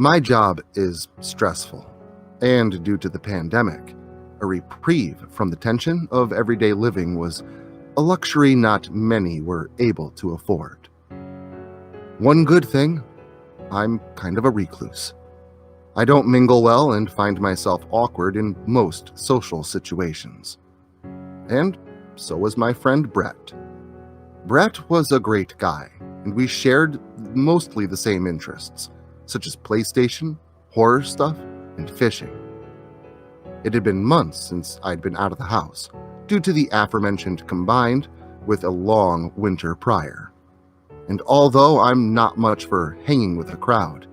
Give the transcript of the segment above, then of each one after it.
My job is stressful, and due to the pandemic, a reprieve from the tension of everyday living was a luxury not many were able to afford. One good thing, I'm kind of a recluse. I don't mingle well and find myself awkward in most social situations. And so was my friend Brett. Brett was a great guy, and we shared mostly the same interests, such as PlayStation, horror stuff, and fishing. It had been months since I'd been out of the house, due to the aforementioned combined with a long winter prior. And although I'm not much for hanging with a crowd,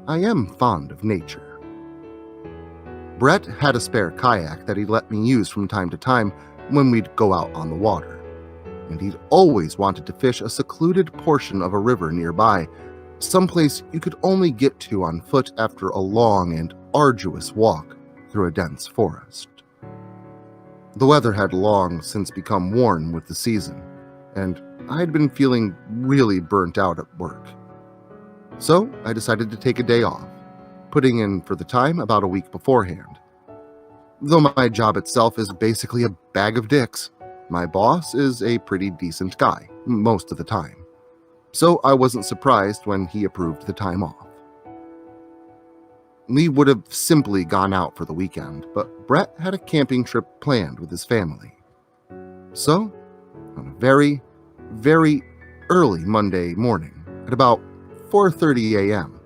I am fond of nature. Brett had a spare kayak that he'd let me use from time to time when we'd go out on the water, and he'd always wanted to fish a secluded portion of a river nearby, someplace you could only get to on foot after a long and arduous walk through a dense forest. The weather had long since become warm with the season, and I had been feeling really burnt out at work. So I decided to take a day off, putting in for the time about a week beforehand. Though my job itself is basically a bag of dicks, my boss is a pretty decent guy most of the time. So I wasn't surprised when he approved the time off. We would have simply gone out for the weekend, but Brett had a camping trip planned with his family. So, on a very, very early Monday morning, at about 4:30 a.m.,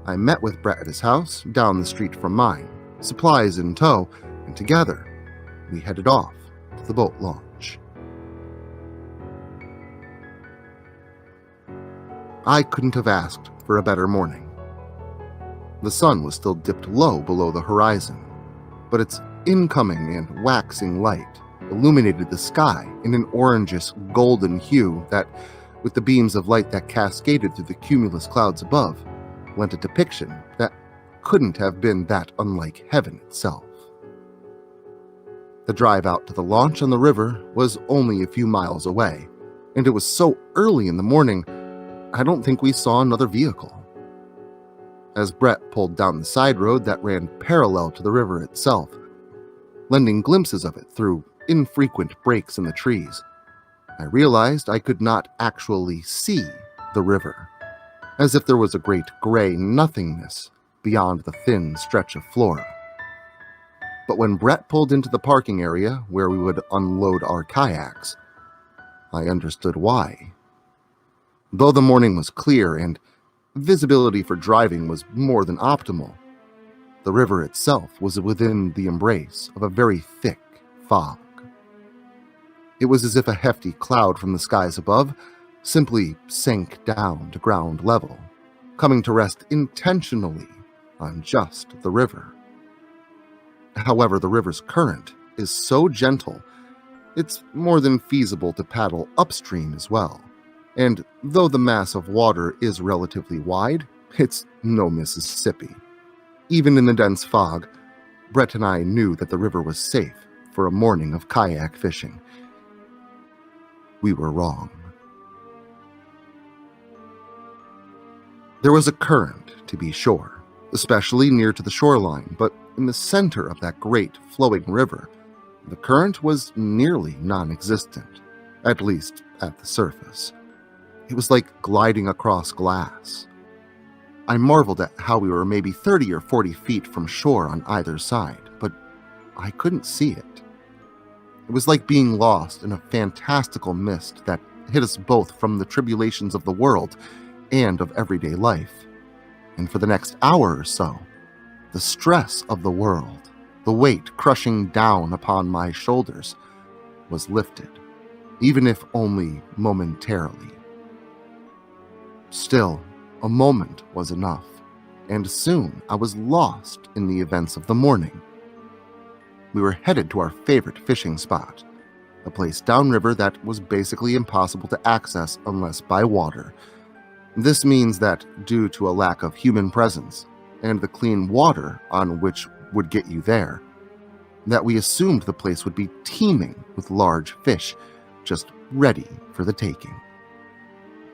I met with Brett at his house down the street from mine, supplies in tow, and together we headed off to the boat launch. I couldn't have asked for a better morning. The sun was still dipped low below the horizon, but its incoming and waxing light illuminated the sky in an orangish golden hue that, with the beams of light that cascaded through the cumulus clouds above, lent a depiction that couldn't have been that unlike heaven itself. The drive out to the launch on the river was only a few miles away, and it was so early in the morning, I don't think we saw another vehicle. As Brett pulled down the side road that ran parallel to the river itself, lending glimpses of it through infrequent breaks in the trees, I realized I could not actually see the river, as if there was a great gray nothingness beyond the thin stretch of flora. But when Brett pulled into the parking area where we would unload our kayaks, I understood why. Though the morning was clear and visibility for driving was more than optimal, the river itself was within the embrace of a very thick fog. It was as if a hefty cloud from the skies above simply sank down to ground level, coming to rest intentionally on just the river. However, the river's current is so gentle, it's more than feasible to paddle upstream as well. And though the mass of water is relatively wide, it's no Mississippi. Even in the dense fog, Brett and I knew that the river was safe for a morning of kayak fishing. We were wrong. There was a current, to be sure, especially near to the shoreline, but in the center of that great flowing river, the current was nearly non-existent, at least at the surface. It was like gliding across glass. I marveled at how we were maybe 30 or 40 feet from shore on either side, but I couldn't see it. It was like being lost in a fantastical mist that hid us both from the tribulations of the world and of everyday life. And for the next hour or so, the stress of the world, the weight crushing down upon my shoulders, was lifted, even if only momentarily. Still, a moment was enough, and soon I was lost in the events of the morning. We were headed to our favorite fishing spot, a place downriver that was basically impossible to access unless by water. This means that due to a lack of human presence and the clean water on which would get you there, that we assumed the place would be teeming with large fish, just ready for the taking.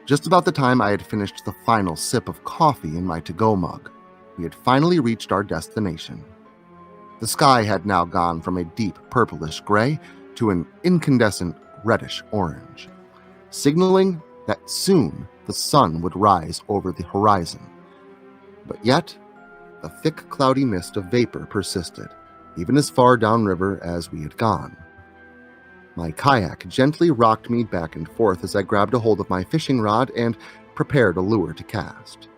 Just about the time I had finished the final sip of coffee in my to-go mug, We had finally reached our destination. The sky had now gone from a deep purplish gray to an incandescent reddish orange, signaling that soon the sun would rise over the horizon. But yet, a thick cloudy mist of vapor persisted, even as far downriver as we had gone. My kayak gently rocked me back and forth as I grabbed a hold of my fishing rod and prepared a lure to cast.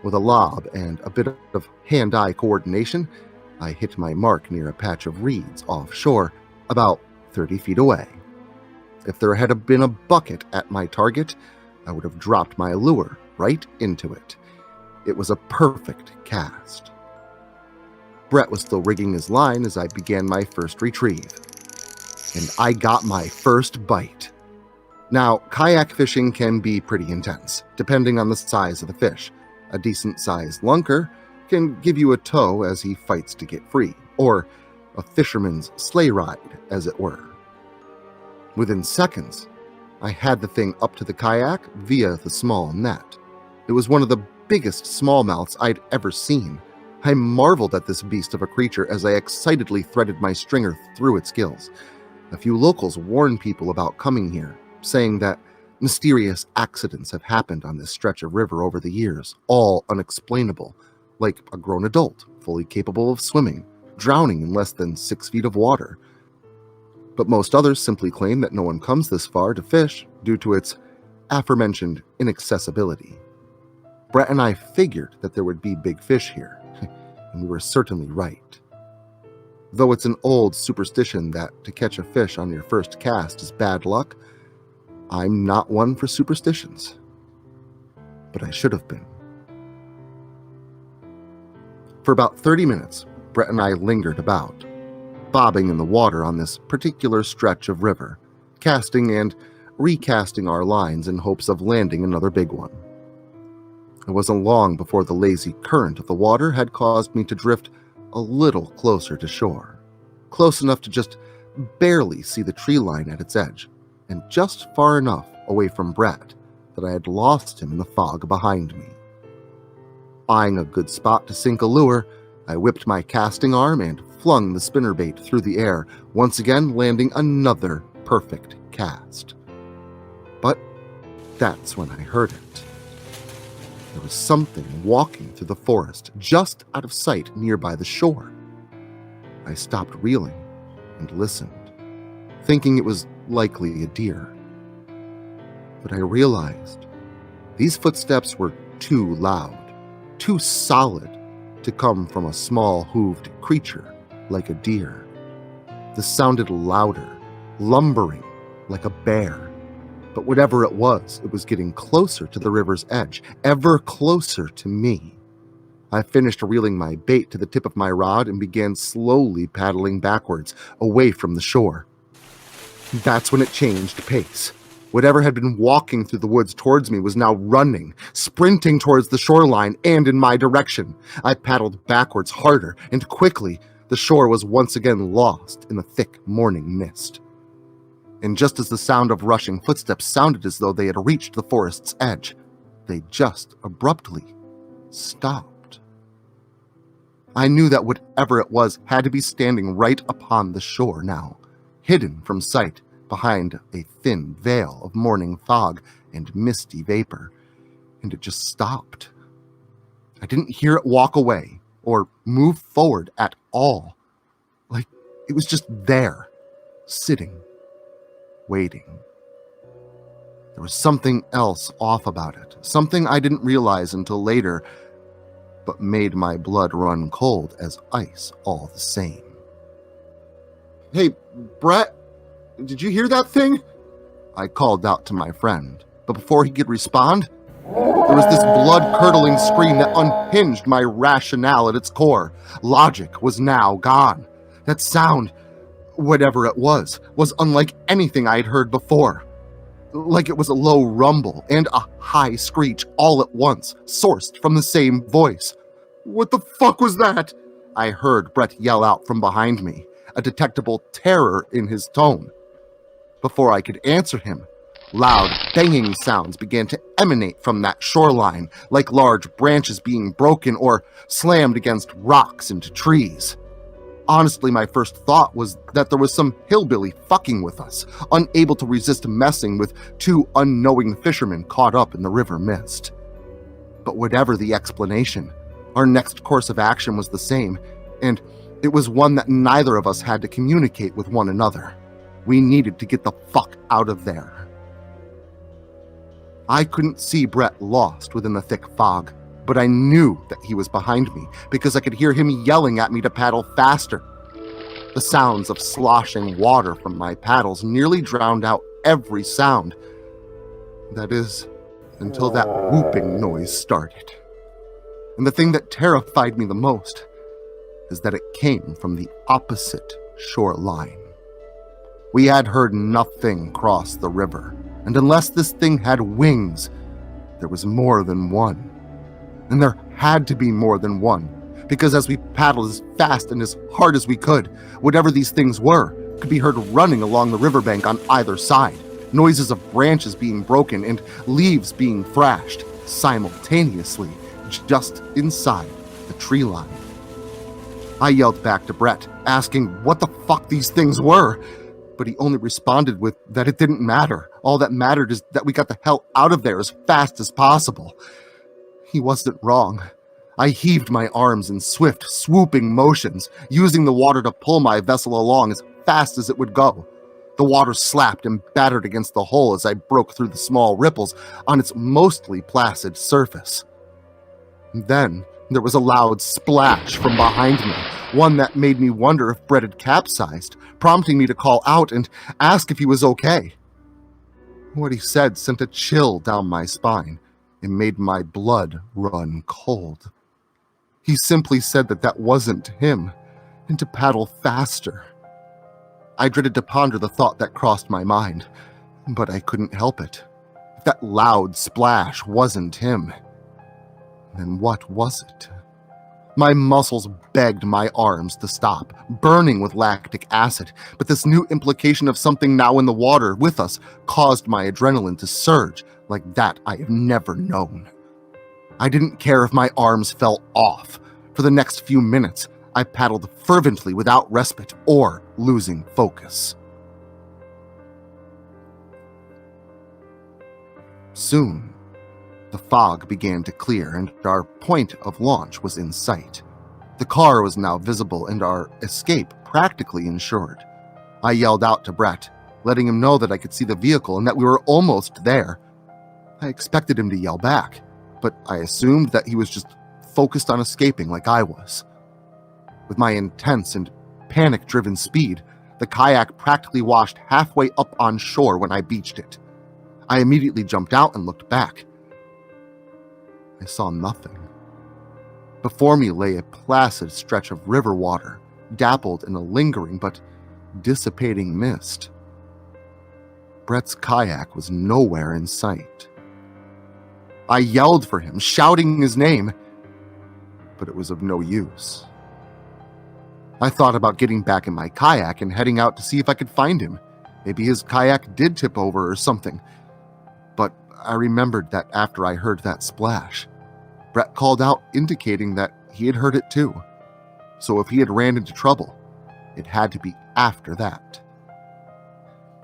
With a lob and a bit of hand-eye coordination, I hit my mark near a patch of reeds offshore, about 30 feet away. If there had been a bucket at my target, I would have dropped my lure right into it. It was a perfect cast. Brett was still rigging his line as I began my first retrieve, and I got my first bite. Now, kayak fishing can be pretty intense, depending on the size of the fish. A decent-sized lunker can give you a tow as he fights to get free, or a fisherman's sleigh ride, as it were. Within seconds, I had the thing up to the kayak via the small net. It was one of the biggest smallmouths I'd ever seen. I marveled at this beast of a creature as I excitedly threaded my stringer through its gills. A few locals warned people about coming here, saying that mysterious accidents have happened on this stretch of river over the years, all unexplainable, like a grown adult, fully capable of swimming, drowning in less than 6 feet of water. But most others simply claim that no one comes this far to fish due to its aforementioned inaccessibility. Brett and I figured that there would be big fish here, and we were certainly right. Though it's an old superstition that to catch a fish on your first cast is bad luck, I'm not one for superstitions. But I should have been. For about 30 minutes, Brett and I lingered about, bobbing in the water on this particular stretch of river, casting and recasting our lines in hopes of landing another big one. It wasn't long before the lazy current of the water had caused me to drift a little closer to shore, close enough to just barely see the tree line at its edge, and just far enough away from Brett that I had lost him in the fog behind me. Eyeing a good spot to sink a lure, I whipped my casting arm and flung the spinnerbait through the air, once again landing another perfect cast. But that's when I heard it. There was something walking through the forest just out of sight nearby the shore. I stopped reeling and listened, thinking it was likely a deer. But I realized these footsteps were too loud, too solid to come from a small hooved creature like a deer. This sounded louder, lumbering like a bear. But whatever it was getting closer to the river's edge, ever closer to me. I finished reeling my bait to the tip of my rod and began slowly paddling backwards, away from the shore. That's when it changed pace. Whatever had been walking through the woods towards me was now running, sprinting towards the shoreline and in my direction. I paddled backwards harder, and quickly, the shore was once again lost in the thick morning mist. And just as the sound of rushing footsteps sounded as though they had reached the forest's edge, they just abruptly stopped. I knew that whatever it was had to be standing right upon the shore now, hidden from sight behind a thin veil of morning fog and misty vapor, and it just stopped. I didn't hear it walk away or move forward at all. Like it was just there, sitting, waiting. There was something else off about it, something I didn't realize until later, but made my blood run cold as ice all the same. "Hey, Brett, did you hear that thing?" I called out to my friend, but before he could respond, there was this blood-curdling scream that unhinged my rationale at its core. Logic was now gone. That sound, whatever it was unlike anything I had heard before. Like it was a low rumble and a high screech all at once, sourced from the same voice. "What the fuck was that?" I heard Brett yell out from behind me, a detectable terror in his tone. Before I could answer him, Loud, banging sounds began to emanate from that shoreline, like large branches being broken or slammed against rocks and trees. Honestly, my first thought was that there was some hillbilly fucking with us, unable to resist messing with two unknowing fishermen caught up in the river mist. But whatever the explanation, our next course of action was the same, and it was one that neither of us had to communicate with one another. We needed to get the fuck out of there. I couldn't see Brett lost within the thick fog, but I knew that he was behind me because I could hear him yelling at me to paddle faster. The sounds of sloshing water from my paddles nearly drowned out every sound. That is, until that whooping noise started. And the thing that terrified me the most is that it came from the opposite shoreline. We had heard nothing cross the river, and unless this thing had wings, there was more than one. And there had to be more than one, because as we paddled as fast and as hard as we could, whatever these things were could be heard running along the riverbank on either side, noises of branches being broken and leaves being thrashed simultaneously just inside the tree line. I yelled back to Brett, asking what the fuck these things were, but he only responded with that it didn't matter. All that mattered is that we got the hell out of there as fast as possible. He wasn't wrong. I heaved my arms in swift, swooping motions, using the water to pull my vessel along as fast as it would go. The water slapped and battered against the hull as I broke through the small ripples on its mostly placid surface. Then there was a loud splash from behind me, one that made me wonder if Brett had capsized, prompting me to call out and ask if he was okay. What he said sent a chill down my spine and made my blood run cold. He simply said that that wasn't him, and to paddle faster. I dreaded to ponder the thought that crossed my mind, but I couldn't help it. If that loud splash wasn't him, then what was it? My muscles begged my arms to stop, burning with lactic acid, but this new implication of something now in the water with us caused my adrenaline to surge like that I have never known. I didn't care if my arms fell off. For the next few minutes, I paddled fervently without respite or losing focus. Soon, the fog began to clear and our point of launch was in sight. The car was now visible and our escape practically ensured. I yelled out to Brett, letting him know that I could see the vehicle and that we were almost there. I expected him to yell back, but I assumed that he was just focused on escaping like I was. With my intense and panic-driven speed, the kayak practically washed halfway up on shore when I beached it. I immediately jumped out and looked back. I saw nothing. Before me lay a placid stretch of river water, dappled in a lingering but dissipating mist. Brett's kayak was nowhere in sight. I yelled for him, shouting his name, but it was of no use. I thought about getting back in my kayak and heading out to see if I could find him. Maybe his kayak did tip over or something. But I remembered that after I heard that splash, Brett called out indicating that he had heard it too. So if he had ran into trouble, it had to be after that.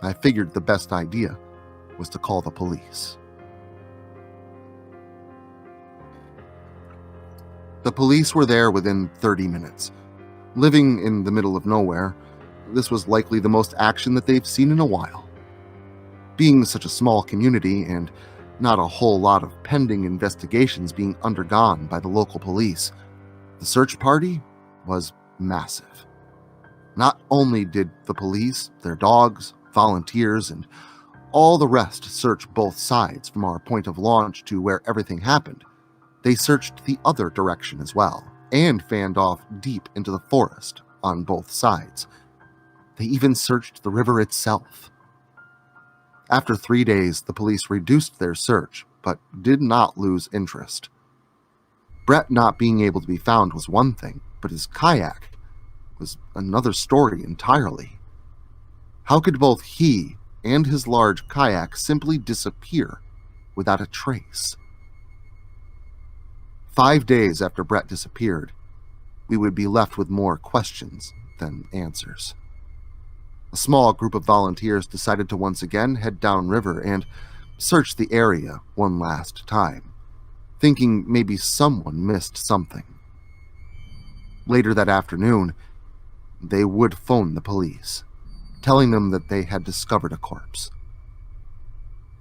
I figured the best idea was to call the police. The police were there within 30 minutes. Living in the middle of nowhere, this was likely the most action that they've seen in a while. Being such a small community and not a whole lot of pending investigations being undergone by the local police, the search party was massive. Not only did the police, their dogs, volunteers, and all the rest search both sides from our point of launch to where everything happened, they searched the other direction as well, and fanned off deep into the forest on both sides. They even searched the river itself. After 3 days, the police reduced their search, but did not lose interest. Brett not being able to be found was one thing, but his kayak was another story entirely. How could both he and his large kayak simply disappear without a trace. 5 days after Brett disappeared, we would be left with more questions than answers. A small group of volunteers decided to once again head downriver and search the area one last time, thinking maybe someone missed something. Later that afternoon, they would phone the police, telling them that they had discovered a corpse.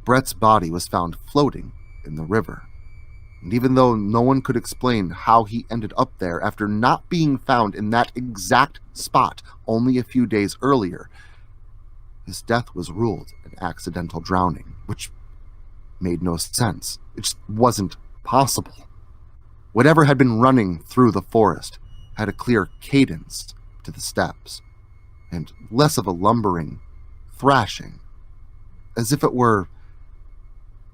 Brett's body was found floating in the river, and even though no one could explain how he ended up there after not being found in that exact spot only a few days earlier, his death was ruled an accidental drowning, which made no sense. It just wasn't possible. Whatever had been running through the forest had a clear cadence to the steps, and less of a lumbering thrashing, as if it were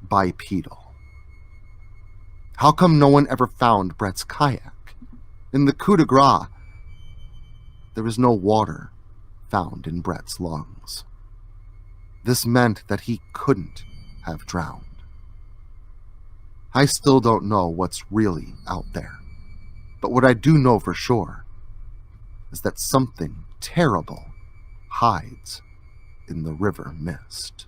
bipedal. How come no one ever found Brett's kayak? In the coup de grace, there was no water found in Brett's lungs. This meant that he couldn't have drowned. I still don't know what's really out there, but what I do know for sure is that something terrible hides in the river mist.